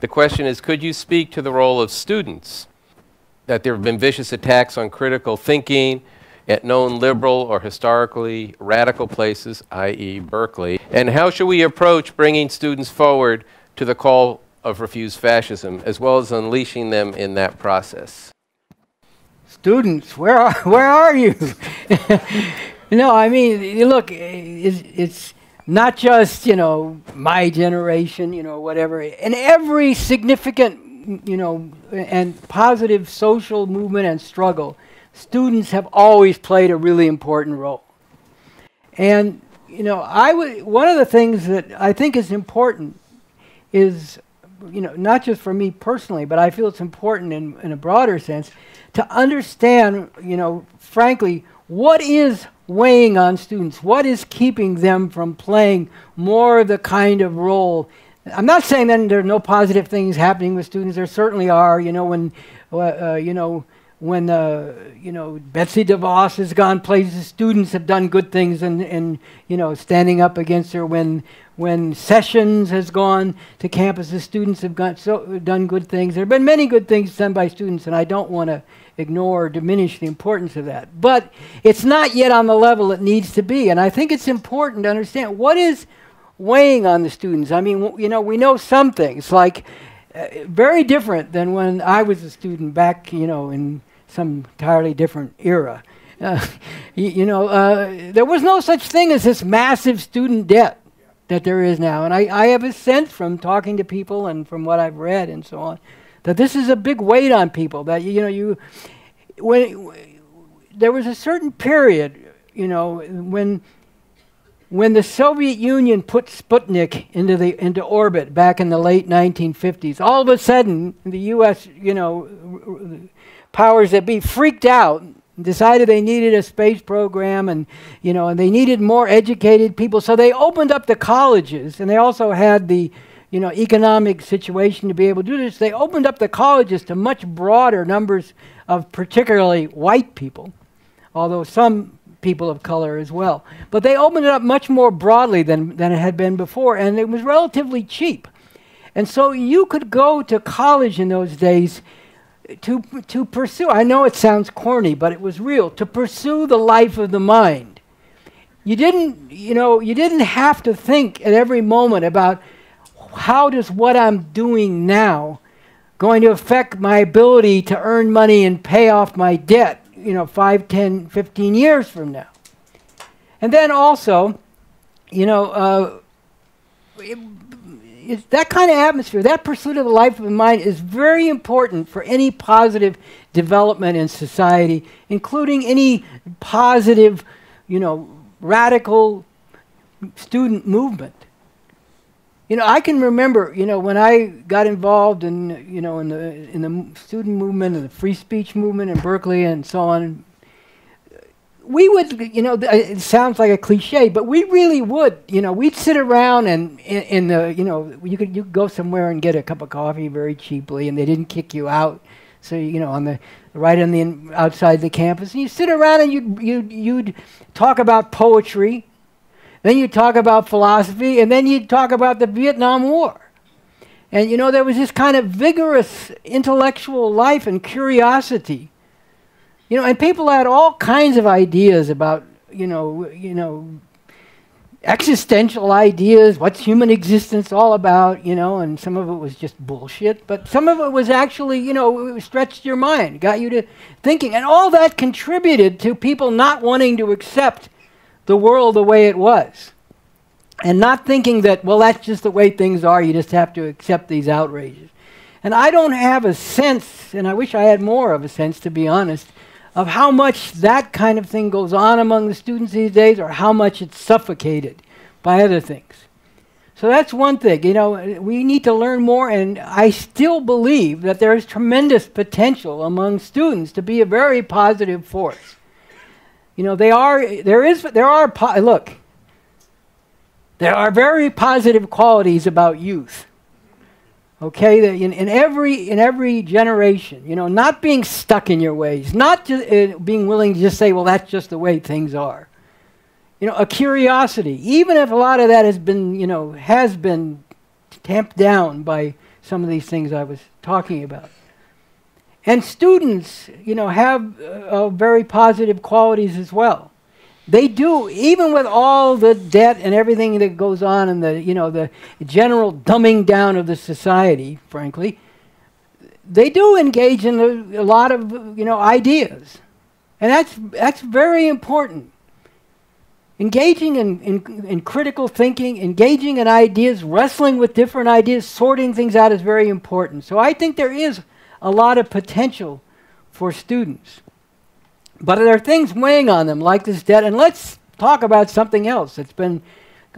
The question is, could you speak to the role of students? That there have been vicious attacks on critical thinking at known liberal or historically radical places, i.e. Berkeley, and how should we approach bringing students forward to the call of refuse fascism, as well as unleashing them in that process? Students, where are you? No, I mean, look, it's not just, you know, my generation, you know, whatever. In every significant, you know, and positive social movement and struggle, students have always played a really important role. And, you know, one of the things that I think is important is, you know, not just for me personally, but I feel it's important in a broader sense, to understand, you know, frankly, what is weighing on students? What is keeping them from playing more of the kind of role? I'm not saying that there are no positive things happening with students. There certainly are. You know, when Betsy DeVos has gone places, students have done good things, and you know, standing up against her. When Sessions has gone to campuses, students have done good things. There have been many good things done by students, and I don't want to ignore or diminish the importance of that. But it's not yet on the level it needs to be, and I think it's important to understand what is weighing on the students. I mean, you know, we know some things, like very different than when I was a student back, you know, in some entirely different era. There was no such thing as this massive student debt that there is now. And I have a sense from talking to people and from what I've read and so on, that this is a big weight on people. That, you know, there was a certain period, you know, when the Soviet Union put Sputnik into orbit back in the late 1950s, all of a sudden the U.S., you know, powers that be freaked out, decided they needed a space program, and you know, and they needed more educated people, so they opened up the colleges, and they also had the, you know, economic situation to be able to do this. They opened up the colleges to much broader numbers of particularly white people, although some people of color as well. But they opened it up much more broadly than it had been before, and it was relatively cheap. And so you could go to college in those days to pursue, I know it sounds corny, but it was real, to pursue the life of the mind. You didn't have to think at every moment about how does what I'm doing now going to affect my ability to earn money and pay off my debt, you know, 5, 10, 15 years from now. And then also, you know, that kind of atmosphere, that pursuit of the life of the mind is very important for any positive development in society, including any positive, you know, radical student movement. You know, I can remember, you know, when I got involved in, you know, in the student movement and the free speech movement in Berkeley and so on, we would, you know, it sounds like a cliche, but we really would, you know, we'd sit around and in the, you know, you could go somewhere and get a cup of coffee very cheaply, and they didn't kick you out. So, you know, outside the campus, and you sit around and you'd talk about poetry, then you'd talk about philosophy, and then you'd talk about the Vietnam War. And, you know, there was this kind of vigorous intellectual life and curiosity. You know, and people had all kinds of ideas about, you know, existential ideas, what's human existence all about, you know, and some of it was just bullshit, but some of it was actually, you know, it stretched your mind, got you to thinking, and all that contributed to people not wanting to accept the world the way it was, and not thinking that, well, that's just the way things are, you just have to accept these outrages. And I don't have a sense, and I wish I had more of a sense, to be honest, of how much that kind of thing goes on among the students these days, or how much it's suffocated by other things. So that's one thing. You know, we need to learn more, and I still believe that there is tremendous potential among students to be a very positive force. You know, there are very positive qualities about youth. Okay, in every generation, you know, not being stuck in your ways, not just being willing to just say, well, that's just the way things are. You know, a curiosity, even if a lot of that has been tamped down by some of these things I was talking about. And students, you know, have very positive qualities as well. They do, even with all the debt and everything that goes on and the, you know, the general dumbing down of the society, frankly, they do engage in a lot of, you know, ideas. And that's very important. Engaging in critical thinking, engaging in ideas, wrestling with different ideas, sorting things out is very important. So I think there is a lot of potential for students. But there are things weighing on them, like this debt. And let's talk about something else that's been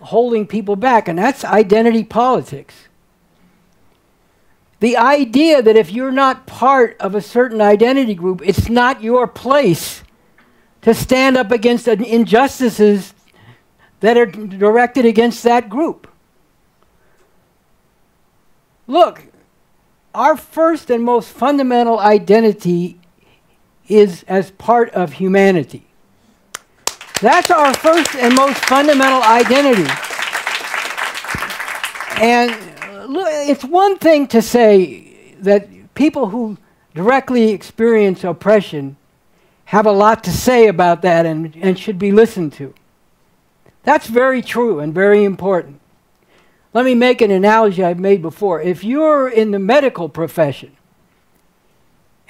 holding people back, and that's identity politics. The idea that if you're not part of a certain identity group, it's not your place to stand up against injustices that are directed against that group. Look, our first and most fundamental identity is as part of humanity. That's our first and most fundamental identity. And look, it's one thing to say that people who directly experience oppression have a lot to say about that and should be listened to. That's very true and very important. Let me make an analogy I've made before. If you're in the medical profession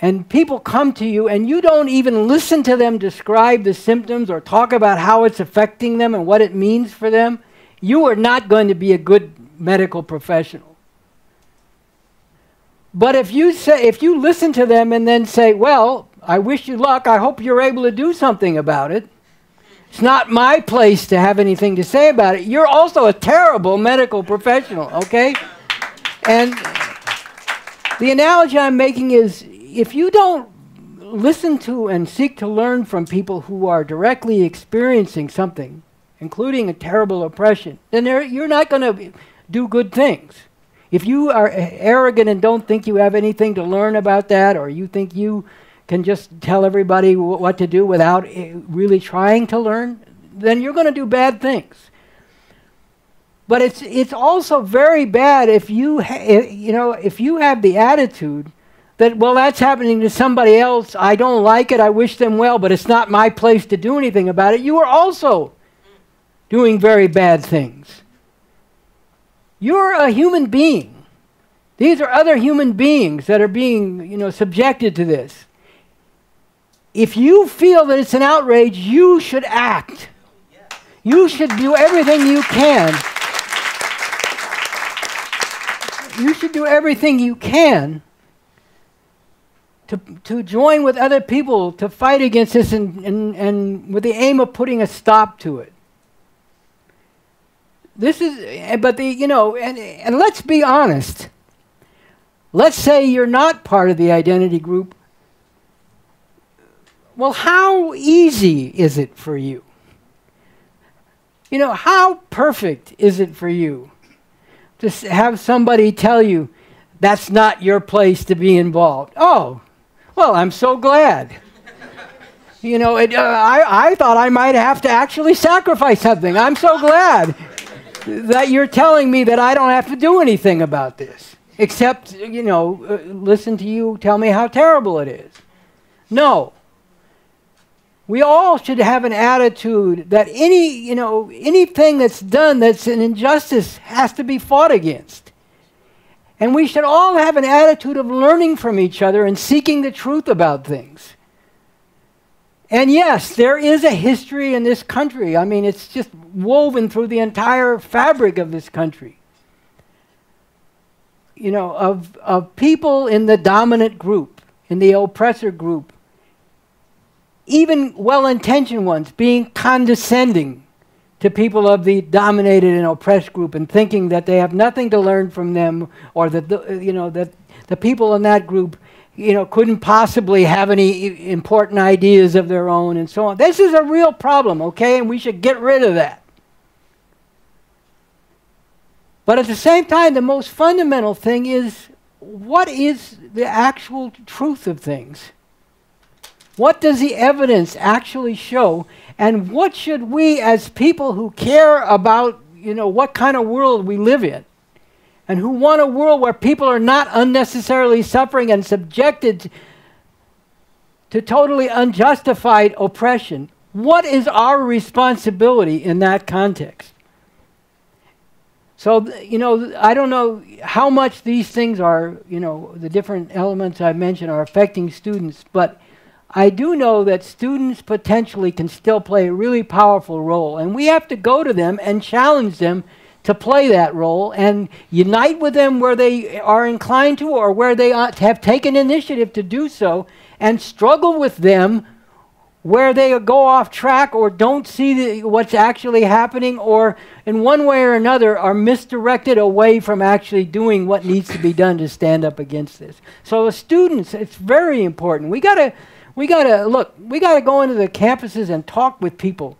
and people come to you and you don't even listen to them describe the symptoms or talk about how it's affecting them and what it means for them, you are not going to be a good medical professional. But if you listen to them and then say, well, I wish you luck, I hope you're able to do something about it. It's not my place to have anything to say about it. You're also a terrible medical professional, okay? And the analogy I'm making is, if you don't listen to and seek to learn from people who are directly experiencing something, including a terrible oppression, then you're not going to do good things. If you are arrogant and don't think you have anything to learn about that, or you think you can just tell everybody what to do without really trying to learn, then you're going to do bad things. But it's also very bad if you if you have the attitude that, well, that's happening to somebody else, I don't like it, I wish them well, but it's not my place to do anything about it. You are also doing very bad things. You're a human being. These are other human beings that are being, you know, subjected to this. If you feel that it's an outrage, you should act. You should do everything you can. You should do everything you can to join with other people to fight against this and with the aim of putting a stop to it. This is, but and let's be honest. Let's say you're not part of the identity group. Well, how easy is it for you? You know, how perfect is it for you to have somebody tell you that's not your place to be involved? Oh, well, I'm so glad. You know, I thought I might have to actually sacrifice something. I'm so glad that you're telling me that I don't have to do anything about this, except, you know, listen to you tell me how terrible it is. No. We all should have an attitude that anything that's done that's an injustice has to be fought against. And we should all have an attitude of learning from each other and seeking the truth about things. And yes, there is a history in this country. I mean, it's just woven through the entire fabric of this country. You know, of people in the dominant group, in the oppressor group, even well-intentioned ones being condescending to people of the dominated and oppressed group and thinking that they have nothing to learn from them, or that that the people in that group, you know, couldn't possibly have any important ideas of their own and so on. This is a real problem, okay? And we should get rid of that. But at the same time, the most fundamental thing is, what is the actual truth of things? What does the evidence actually show? And what should we, as people who care about, you know, what kind of world we live in, and who want a world where people are not unnecessarily suffering and subjected to totally unjustified oppression, what is our responsibility in that context? So, I don't know how much these things are, the different elements I mentioned are affecting students, but I do know that students potentially can still play a really powerful role, and we have to go to them and challenge them to play that role and unite with them where they are inclined to or where they have taken initiative to do so, and struggle with them where they go off track or don't see what's actually happening, or in one way or another are misdirected away from actually doing what needs to be done to stand up against this. So as students, it's very important. We gotta go into the campuses and talk with people,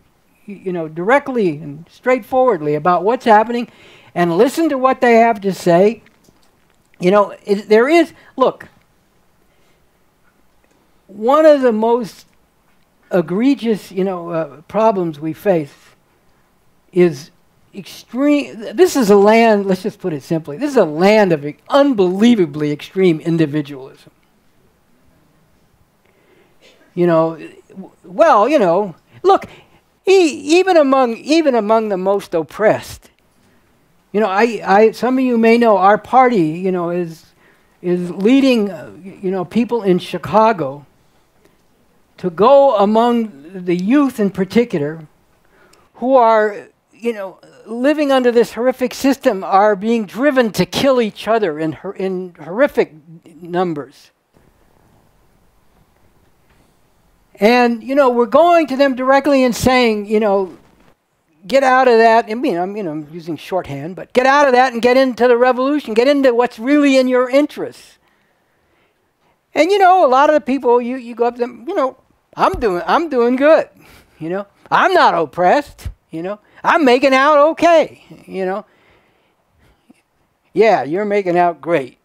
directly and straightforwardly about what's happening, and listen to what they have to say. One of the most egregious, problems we face is extreme. This is a land, let's just put it simply, this is a land of unbelievably extreme individualism. Look, even among the most oppressed, some of you may know our party, is leading, people in Chicago to go among the youth in particular who are, living under this horrific system, are being driven to kill each other in horrific numbers. And, we're going to them directly and saying, get out of that. I'm using shorthand, but get out of that and get into the revolution. Get into what's really in your interests. And, a lot of the people, you go up to them, I'm doing good. I'm not oppressed. I'm making out okay. Yeah, you're making out great.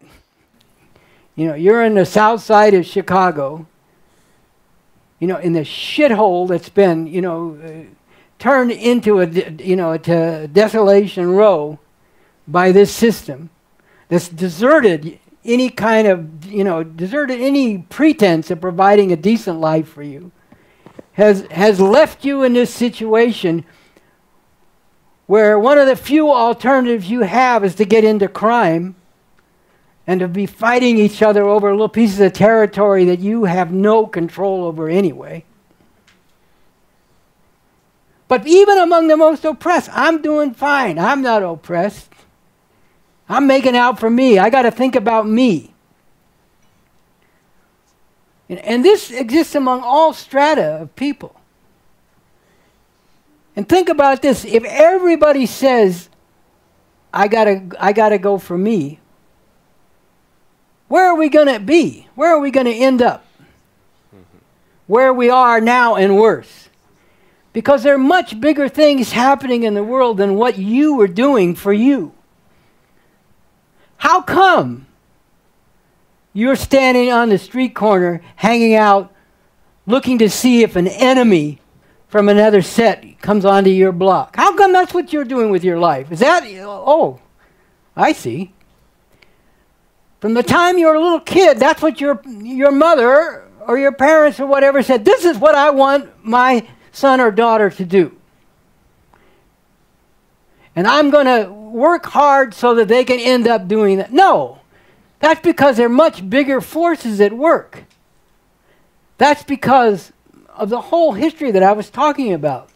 You're in the south side of Chicago, in the shithole that's been, turned into a desolation row by this system that's deserted any kind of, deserted any pretense of providing a decent life for you, has left you in this situation where one of the few alternatives you have is to get into crime and to be fighting each other over little pieces of territory that you have no control over anyway. But even among the most oppressed, I'm doing fine. I'm not oppressed. I'm making out for me. I got to think about me. And this exists among all strata of people. And think about this. If everybody says, I gotta go for me, where are we going to be? Where are we going to end up? Where we are now and worse. Because there are much bigger things happening in the world than what you were doing for you. How come you're standing on the street corner, hanging out, looking to see if an enemy from another set comes onto your block? How come that's what you're doing with your life? Is that, oh, I see. From the time you were a little kid, that's what your mother or your parents or whatever said, this is what I want my son or daughter to do. And I'm going to work hard so that they can end up doing that. No, that's because there are much bigger forces at work. That's because of the whole history that I was talking about.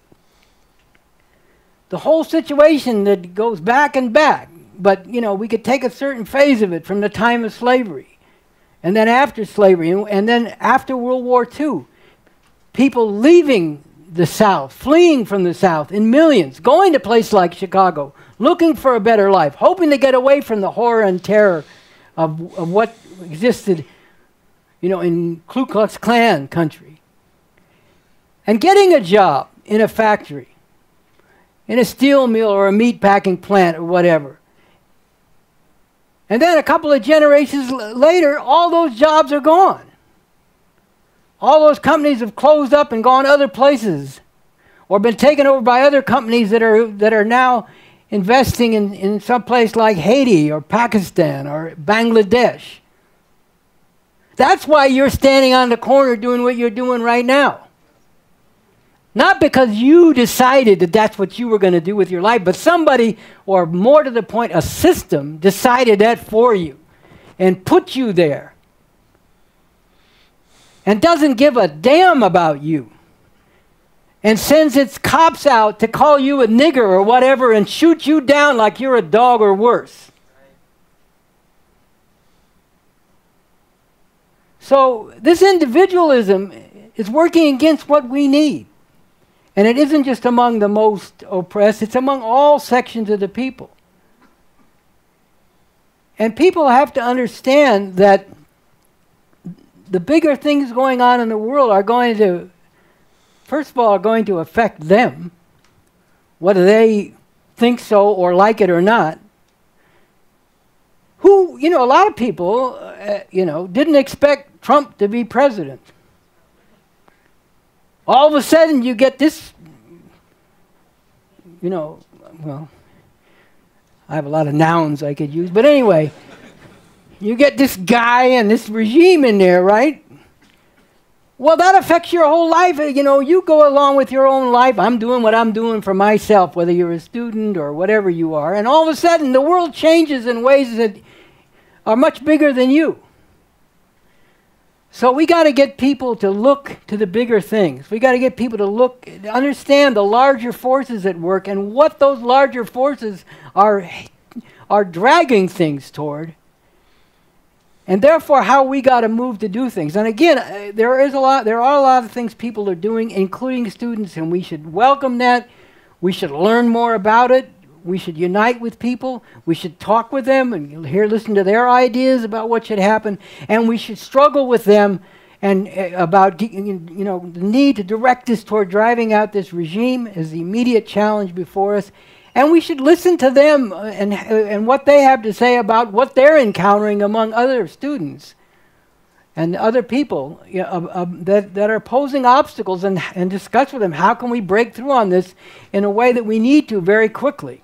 The whole situation that goes back and back. But, we could take a certain phase of it from the time of slavery. And then after slavery. And then after World War II. People leaving the South, fleeing from the South in millions, going to places like Chicago, looking for a better life, hoping to get away from the horror and terror of what existed, in Ku Klux Klan country. And getting a job in a factory, in a steel mill or a meat packing plant or whatever. And then a couple of generations later, all those jobs are gone. All those companies have closed up and gone other places, or been taken over by other companies that are now investing in some place like Haiti or Pakistan or Bangladesh. That's why you're standing on the corner doing what you're doing right now. Not because you decided that that's what you were going to do with your life, but somebody, or more to the point, a system, decided that for you and put you there and doesn't give a damn about you and sends its cops out to call you a nigger or whatever and shoot you down like you're a dog or worse. So this individualism is working against what we need. And it isn't just among the most oppressed, it's among all sections of the people. And people have to understand that the bigger things going on in the world are going to, first of all, are going to affect them, whether they think so or like it or not. Who, a lot of people, didn't expect Trump to be president. All of a sudden you get this, well, I have a lot of nouns I could use, but anyway, you get this guy and this regime in there, right? Well, that affects your whole life. You go along with your own life. I'm doing what I'm doing for myself, whether you're a student or whatever you are, and all of a sudden the world changes in ways that are much bigger than you. So we got to get people to look to the bigger things. We got to get people to understand the larger forces at work and what those larger forces are dragging things toward, and therefore how we got to move to do things. And again, there are a lot of things people are doing, including students, and we should welcome that. We should learn more about it. We should unite with people. We should talk with them and listen to their ideas about what should happen. And we should struggle with them and about the need to direct us toward driving out this regime as the immediate challenge before us. And we should listen to them and what they have to say about what they're encountering among other students and other people that are posing obstacles, and discuss with them how can we break through on this in a way that we need to very quickly.